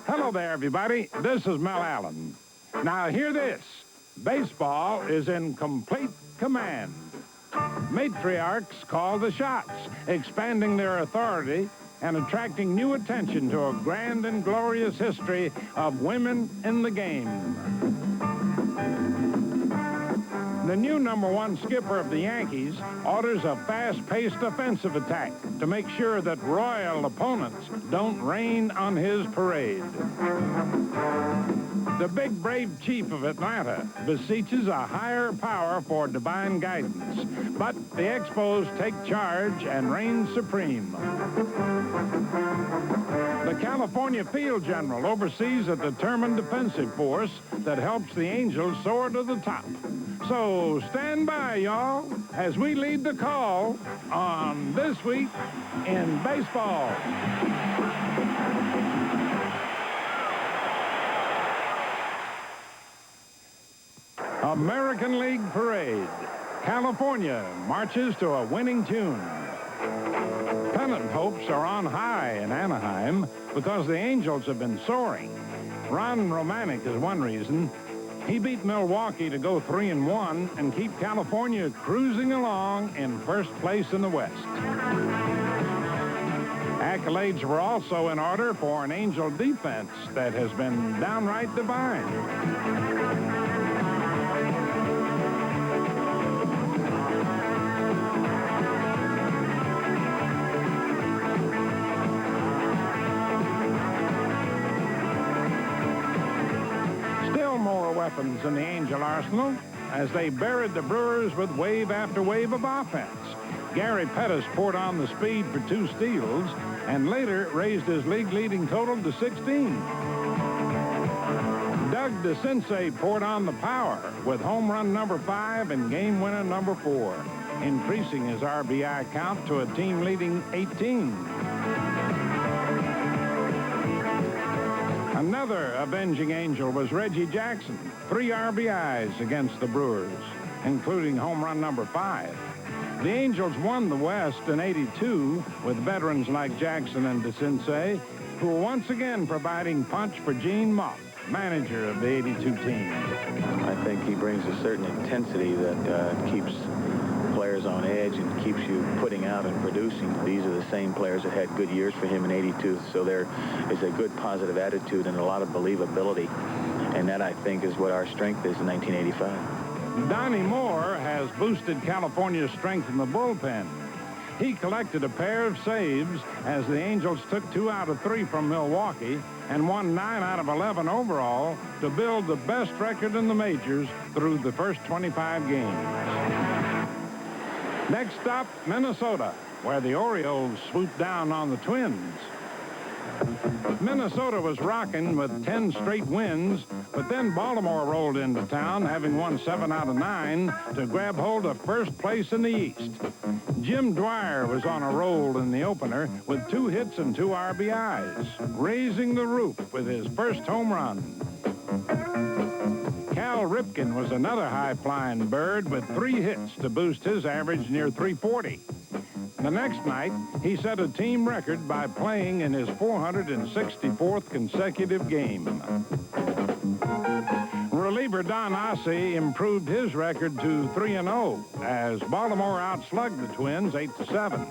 Hello there, everybody. This is Mel Allen. Now, hear this. Baseball is in complete command. Matriarchs call the shots, expanding their authority and attracting new attention to a grand and glorious history of women in the game. The new #1 skipper of the Yankees orders a fast-paced offensive attack to make sure that royal opponents don't rain on his parade. The big brave chief of Atlanta beseeches a higher power for divine guidance, but the Expos take charge and reign supreme. The California Field General oversees a determined defensive force that helps the Angels soar to the top. So stand by, y'all, as we lead the call on This Week in Baseball. American League Parade. California marches to a winning tune. Pennant hopes are on high in Anaheim because the Angels have been soaring. Ron Romanek is one reason. He beat Milwaukee to go 3-1 and keep California cruising along in first place in the West. Accolades were also in order for an Angel defense that has been downright divine. Weapons in the Angel arsenal as they buried the Brewers with wave after wave of offense. Gary Pettis poured on the speed for 2 steals and later raised his league-leading total to 16. Doug DeCinces poured on the power with home run number 5 and game winner number 4, increasing his RBI count to a team-leading 18. Another avenging Angel was Reggie Jackson, 3 RBIs against the Brewers, including home run number 5. The Angels won the West in '82 with veterans like Jackson and DeCinces, who were once again providing punch for Gene Mauch, manager of the '82 team. I think he brings a certain intensity that keeps players on edge and keeps you putting out and producing. These are the same players that had good years for him in '82, so there is a good positive attitude and a lot of believability, and that, I think, is what our strength is in 1985. Donnie Moore has boosted California's strength in the bullpen. He collected a pair of saves as the Angels took 2 out of 3 from Milwaukee and won 9 out of 11 overall to build the best record in the majors through the first 25 games. Next stop, Minnesota, where the Orioles swooped down on the Twins. Minnesota was rocking with 10 straight wins, but then Baltimore rolled into town, having won 7 out of 9 to grab hold of first place in the East. Jim Dwyer was on a roll in the opener with 2 hits and 2 RBIs, raising the roof with his first home run. Cal Ripken was another high-flying bird with 3 hits to boost his average near .340. The next night, he set a team record by playing in his 464th consecutive game. Reliever Don Ossie improved his record to 3-0 as Baltimore outslugged the Twins 8-7.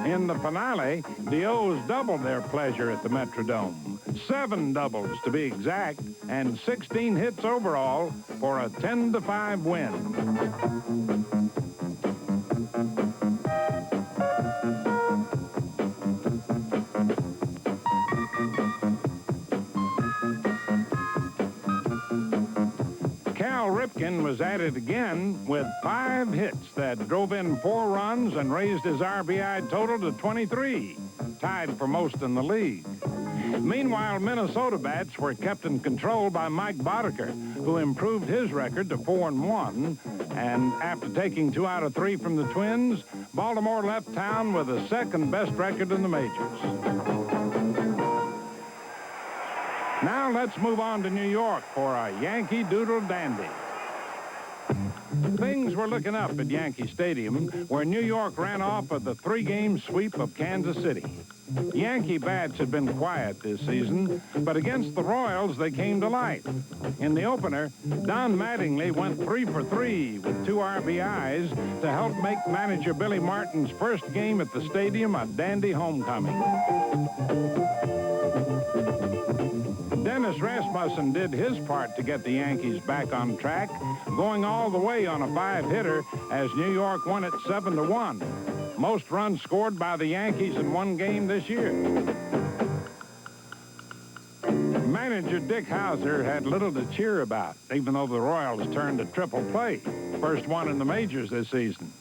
In the finale, the O's doubled their pleasure at the Metrodome. 7 doubles to be exact, and 16 hits overall for a 10-5 win. Cal Ripken was at it again with 5 hits that drove in 4 runs and raised his RBI total to 23, tied for most in the league. Meanwhile, Minnesota bats were kept in control by Mike Boddicker, who improved his record to 4-1. And after taking 2 out of 3 from the Twins, Baltimore left town with the second-best record in the majors. Now let's move on to New York for a Yankee Doodle Dandy. Things were looking up at Yankee Stadium, where New York ran off with the 3-game sweep of Kansas City. Yankee bats had been quiet this season, but against the Royals, they came to life. In the opener, Don Mattingly went 3 for 3 with 2 RBIs to help make manager Billy Martin's first game at the stadium a dandy homecoming. Dennis Rasmussen did his part to get the Yankees back on track, going all the way on a 5-hitter as New York won it 7-1. Most runs scored by the Yankees in one game this year. Manager Dick Hauser had little to cheer about, even though the Royals turned a triple play, first one in the majors this season.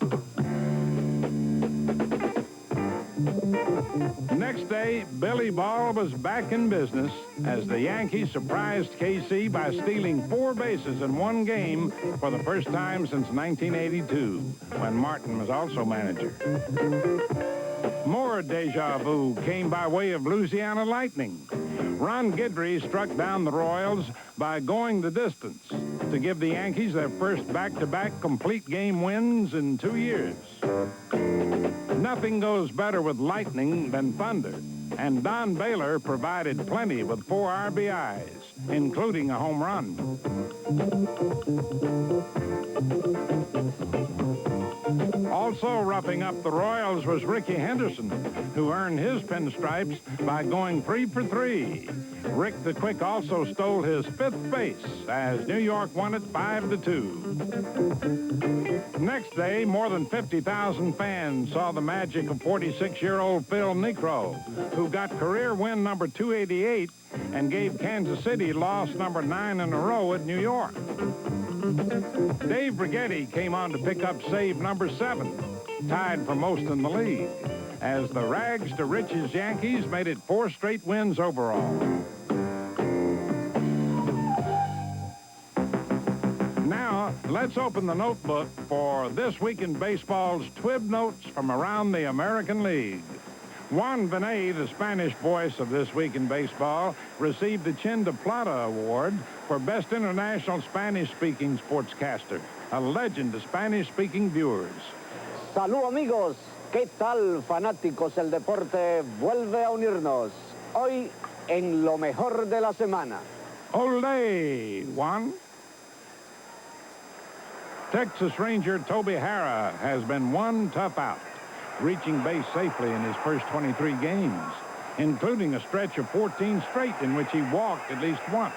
Next day, Billy Ball was back in business as the Yankees surprised KC by stealing 4 bases in one game for the first time since 1982, when Martin was also manager. More deja vu came by way of Louisiana Lightning. Ron Guidry struck down the Royals by going the distance to give the Yankees their first back-to-back complete game wins in 2 years. Nothing goes better with lightning than thunder, and Don Baylor provided plenty with 4 RBIs, including a home run. Also roughing up the Royals was Rickey Henderson, who earned his pinstripes by going 3 for 3. Rick the Quick also stole his 5th base as New York won it 5-2. Next day, more than 50,000 fans saw the magic of 46-year-old Phil Niekro, who got career win number 288 and gave Kansas City loss number 9 in a row at New York. Dave Brighetti came on to pick up save number 7, tied for most in the league, as the rags to riches Yankees made it 4 straight wins overall. Now, let's open the notebook for This Week in Baseball's Twib Notes from around the American League. Juan Benet, the Spanish voice of This Week in Baseball, received the Chin de Plata Award for Best International Spanish-Speaking Sportscaster, a legend to Spanish-speaking viewers. Salud, amigos. ¿Qué tal, fanáticos? El deporte vuelve a unirnos hoy en lo mejor de la semana. Olé, Juan. Texas Ranger Toby Harrah has been one tough out, reaching base safely in his first 23 games, including a stretch of 14 straight in which he walked at least once.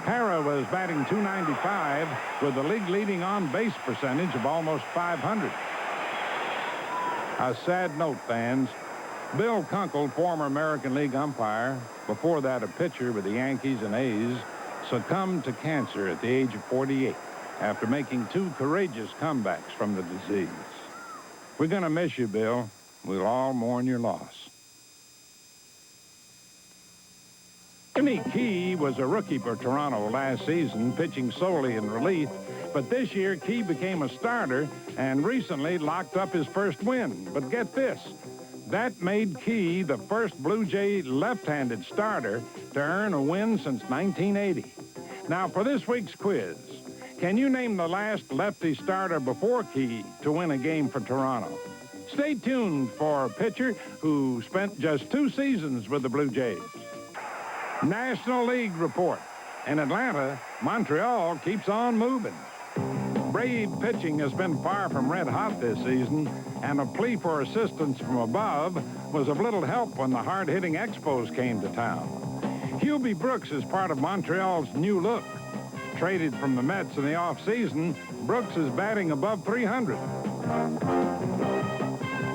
Harrah was batting .295 with a league-leading on-base percentage of almost .500. A sad note, fans. Bill Kunkel, former American League umpire, before that a pitcher with the Yankees and A's, succumbed to cancer at the age of 48 after making 2 courageous comebacks from the disease. We're going to miss you, Bill. We'll all mourn your loss. Jimmy Key was a rookie for Toronto last season, pitching solely in relief. But this year, Key became a starter and recently locked up his first win. But get this, that made Key the first Blue Jay left-handed starter to earn a win since 1980. Now, for this week's quiz, can you name the last lefty starter before Key to win a game for Toronto? Stay tuned for a pitcher who spent just 2 seasons with the Blue Jays. National League report. In Atlanta, Montreal keeps on moving. Brave pitching has been far from red hot this season, and a plea for assistance from above was of little help when the hard-hitting Expos came to town. Hubie Brooks is part of Montreal's new look. Traded from the Mets in the offseason, Brooks is batting above .300.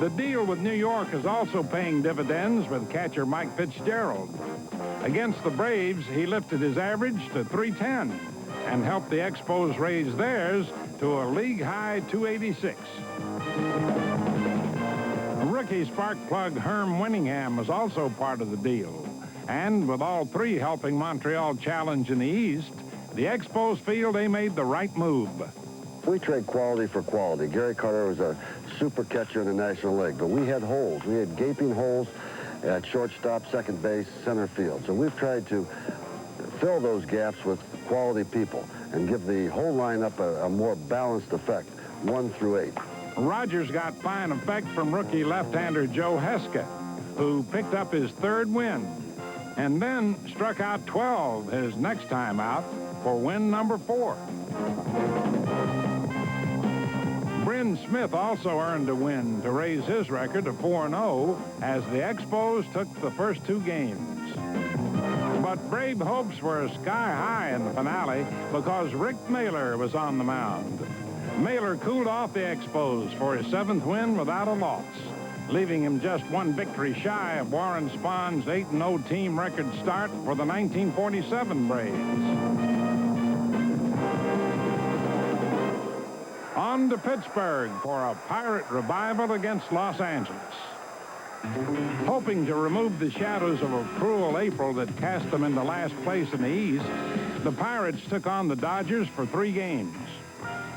The deal with New York is also paying dividends with catcher Mike Fitzgerald. Against the Braves, he lifted his average to .310 and helped the Expos raise theirs to a league-high .286. Rookie spark plug Herm Winningham was also part of the deal. And with all 3 helping Montreal challenge in the East, the Expos feel they made the right move. We trade quality for quality. Gary Carter was a super catcher in the National League, but we had holes. We had gaping holes at shortstop, second base, center field. So we've tried to fill those gaps with quality people. and give the whole lineup a more balanced effect, 1 through 8. Rogers got fine effect from rookie left-hander Joe Heska, who picked up his 3rd win, and then struck out 12 his next time out for win number 4. Bryn Smith also earned a win to raise his record to 4-0 as the Expos took the first 2 games. But brave hopes were sky high in the finale because Rick Mahler was on the mound. Mahler cooled off the Expos for his 7th win without a loss, leaving him just 1 victory shy of Warren Spahn's 8-0 team record start for the 1947 Braves. On to Pittsburgh for a Pirate revival against Los Angeles. Hoping to remove the shadows of a cruel April that cast them into last place in the East, the Pirates took on the Dodgers for 3 games.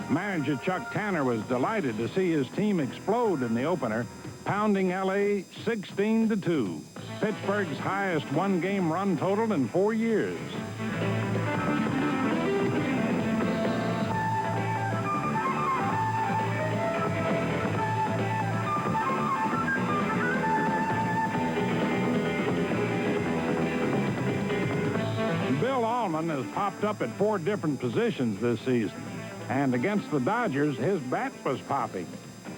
Manager Chuck Tanner was delighted to see his team explode in the opener, pounding L.A. 16-2, Pittsburgh's highest 1-game run total in 4 years. Bill Allman has popped up at 4 different positions this season. And against the Dodgers, his bat was popping.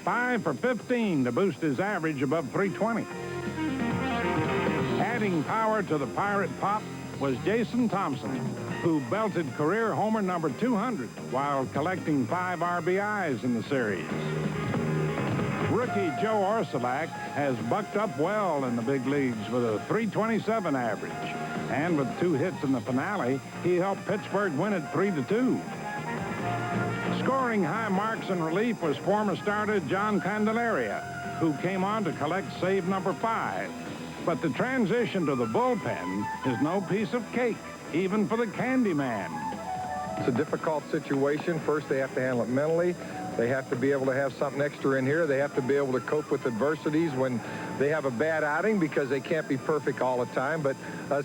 5 for 15 to boost his average above 320. Adding power to the Pirate pop was Jason Thompson, who belted career homer number 200 while collecting 5 RBIs in the series. Rookie Joe Orsulak has bucked up well in the big leagues with a 327 average. And with 2 hits in the finale, he helped Pittsburgh win it 3-2. Scoring high marks in relief was former starter John Candelaria, who came on to collect save number 5. But the transition to the bullpen is no piece of cake, even for the Candy Man. It's a difficult situation. First, they have to handle it mentally. They have to be able to have something extra in here. They have to be able to cope with adversities when they have a bad outing because they can't be perfect all the time. But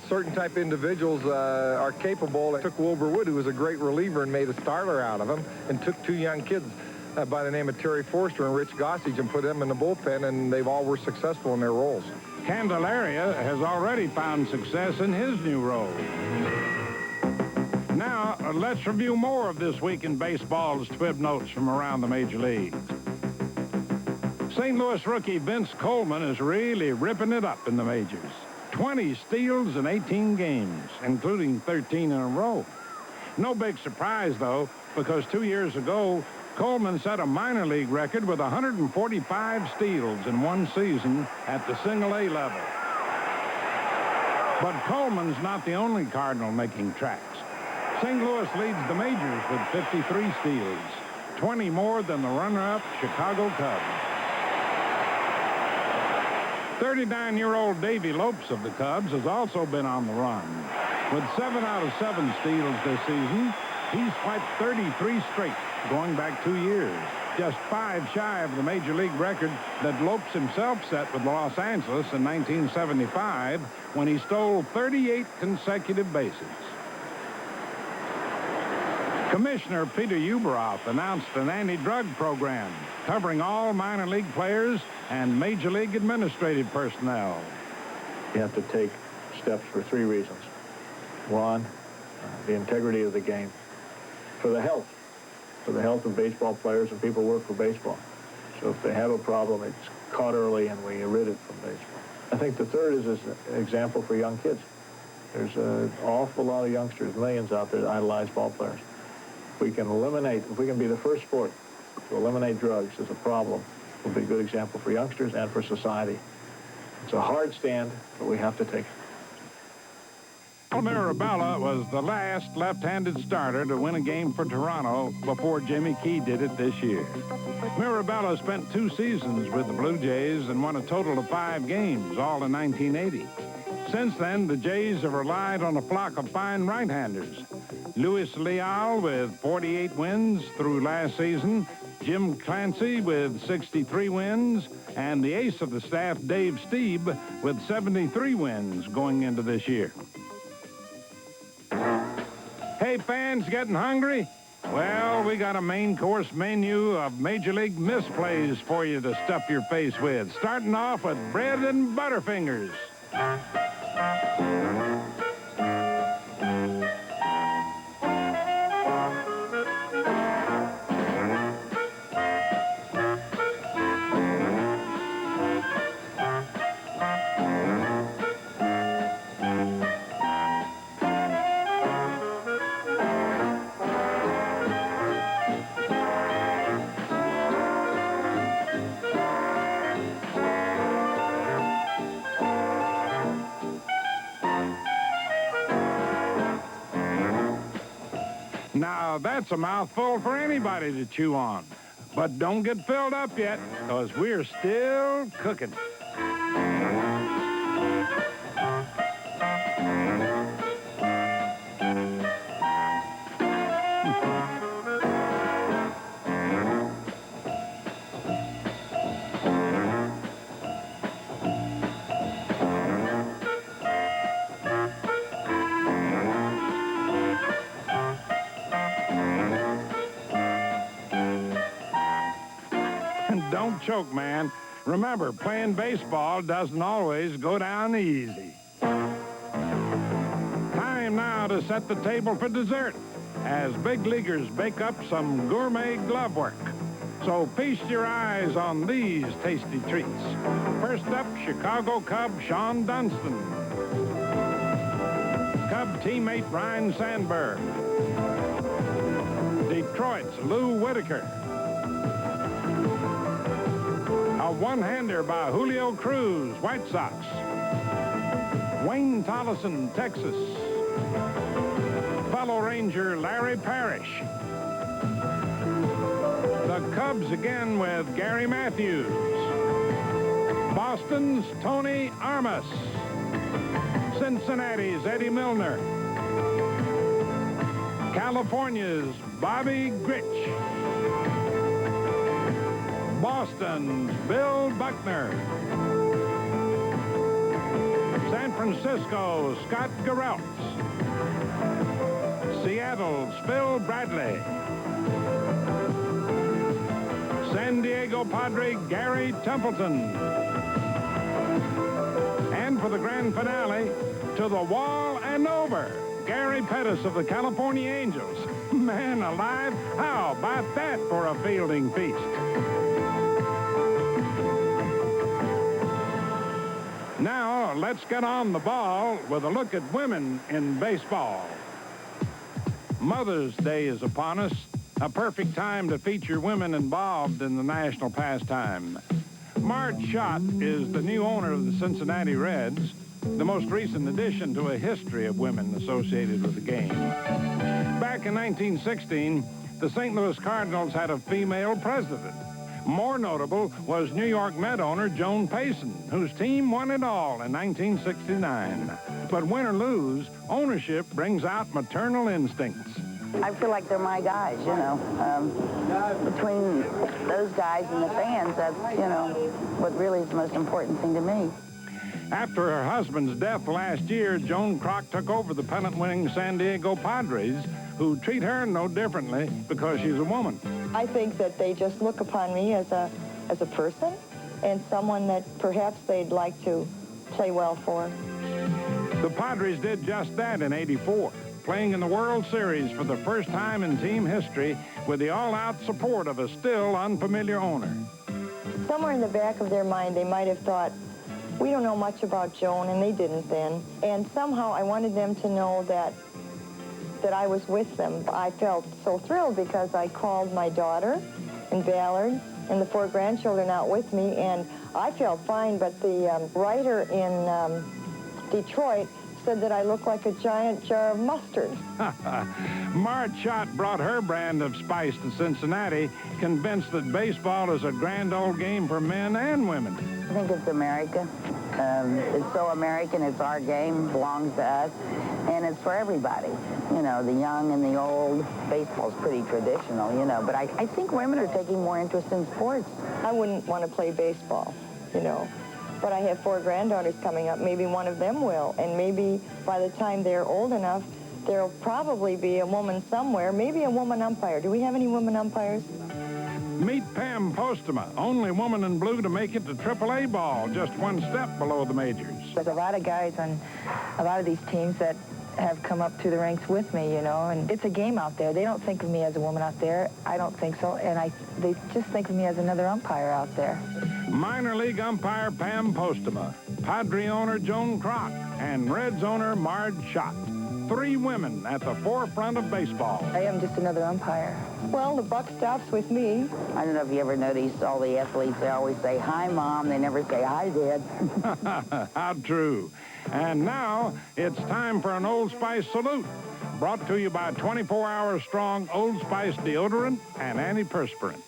certain type of individuals are capable. They took Wilbur Wood, who was a great reliever, and made a starter out of him, and took 2 young kids by the name of Terry Forster and Rich Gossage and put them in the bullpen, and they've all were successful in their roles. Candelaria has already found success in his new role. Now, let's review more of this week in baseball's Twib Notes from around the major leagues. St. Louis rookie Vince Coleman is really ripping it up in the majors. 20 steals in 18 games, including 13 in a row. No big surprise, though, because 2 years ago, Coleman set a minor league record with 145 steals in 1 season at the single-A level. But Coleman's not the only Cardinal making tracks. St. Louis leads the majors with 53 steals, 20 more than the runner-up Chicago Cubs. 39-year-old Davey Lopes of the Cubs has also been on the run. With 7 out of 7 steals this season, he's swiped 33 straight, going back 2 years. Just 5 shy of the major league record that Lopes himself set with Los Angeles in 1975 when he stole 38 consecutive bases. Commissioner Peter Ueberroth announced an anti-drug program covering all minor league players and major league administrative personnel. You have to take steps for 3 reasons. 1, the integrity of the game. For the health of baseball players and people who work for baseball. So if they have a problem, it's caught early and we rid it from baseball. I think the 3rd is an example for young kids. There's an awful lot of youngsters, millions out there that idolize ball players. If we can be the first sport to eliminate drugs as a problem, it'll be a good example for youngsters and for society. It's a hard stand, but we have to take it. Mirabella was the last left-handed starter to win a game for Toronto before Jimmy Key did it this year. Mirabella spent 2 seasons with the Blue Jays and won a total of 5 games, all in 1980. Since then, the Jays have relied on a flock of fine right-handers. Luis Leal with 48 wins through last season, Jim Clancy with 63 wins, and the ace of the staff, Dave Stieb, with 73 wins going into this year. Hey, fans, getting hungry? Well, we got a main course menu of Major League misplays for you to stuff your face with, starting off with bread and Butterfingers. Now, that's a mouthful for anybody to chew on. But don't get filled up yet, because we're still cooking. Don't choke, man. Remember, playing baseball doesn't always go down easy. Time now to set the table for dessert as big leaguers bake up some gourmet glove work. So feast your eyes on these tasty treats. First up, Chicago Cub Sean Dunston. Cub teammate Ryne Sandberg. Detroit's Lou Whitaker. A one-hander by Julio Cruz, White Sox. Wayne Tolleson, Texas. Fellow Ranger Larry Parrish. The Cubs again with Gary Matthews. Boston's Tony Armas. Cincinnati's Eddie Milner. California's Bobby Grich. Boston's Bill Buckner. San Francisco, Scott Garrelts. Seattle's Phil Bradley. San Diego Padre Gary Templeton. And for the grand finale, to the wall and over, Gary Pettis of the California Angels. Man alive, how about that for a fielding feast? Now, let's get on the ball with a look at women in baseball. Mother's Day is upon us, a perfect time to feature women involved in the national pastime. Marge Schott is the new owner of the Cincinnati Reds, the most recent addition to a history of women associated with the game. Back in 1916, the St. Louis Cardinals had a female president. More notable was New York Met owner Joan Payson, whose team won it all in 1969. But win or lose, ownership brings out maternal instincts. I feel like they're my guys, you know. Between those guys and the fans, that's, you know, what really is the most important thing to me. After her husband's death last year, Joan Kroc took over the pennant-winning San Diego Padres, who treat her no differently because she's a woman. I think that they just look upon me as a person and someone that perhaps they'd like to play well for. The Padres did just that in '84, playing in the World Series for the first time in team history with the all-out support of a still unfamiliar owner. Somewhere in the back of their mind, they might have thought, we don't know much about Joan, and they didn't then. And somehow I wanted them to know that I was with them. I felt so thrilled because I called my daughter and Ballard and the 4 grandchildren out with me, and I felt fine, but the writer in Detroit said that I looked like a giant jar of mustard. Marge Schott brought her brand of spice to Cincinnati, convinced that baseball is a grand old game for men and women. I think it's America. It's so American. It's our game, belongs to us, and it's for everybody. You know, the young and the old. Baseball's pretty traditional, you know, but I think women are taking more interest in sports. I wouldn't want to play baseball, you know, but I have 4 granddaughters coming up. Maybe one of them will, and maybe by the time they're old enough, there'll probably be a woman somewhere, maybe a woman umpire. Do we have any women umpires? Meet Pam Postema, only woman in blue to make it to AAA ball, just one step below the majors. There's a lot of guys on a lot of these teams that have come up through the ranks with me, you know, and it's a game out there. They don't think of me as a woman out there. I don't think so, and they just think of me as another umpire out there. Minor league umpire Pam Postema, Padre owner Joan Kroc, and Reds owner Marge Schott. 3 women at the forefront of baseball. I am just another umpire. Well, the buck stops with me. I don't know if you ever noticed all the athletes, they always say, "Hi, Mom." They never say, "Hi, Dad." How true. And now it's time for an Old Spice salute, brought to you by 24-hour strong Old Spice deodorant and antiperspirant.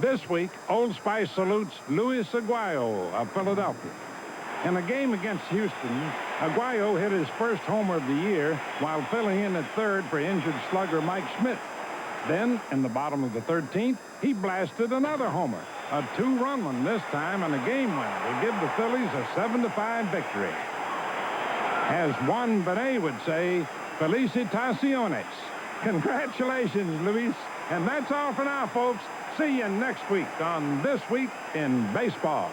This week, Old Spice salutes Luis Aguayo of Philadelphia. In a game against Houston, Aguayo hit his first homer of the year while filling in at third for injured slugger Mike Schmidt. Then, in the bottom of the 13th, he blasted another homer, a 2-run one this time, and a game winner to give the Phillies a 7-5 victory. As Juan Benet would say, felicitaciones. Congratulations, Luis. And that's all for now, folks. See you next week on This Week in Baseball.